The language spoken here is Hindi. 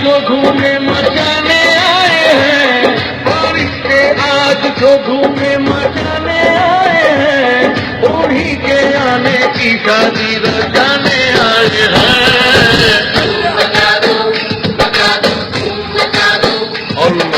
जो धूमें मचाने आए हैं, फरिश्ते आज जो धूमें मचाने आए हैं, उन्हीं के आने की शादी रचाने आए हैं। अल्लाह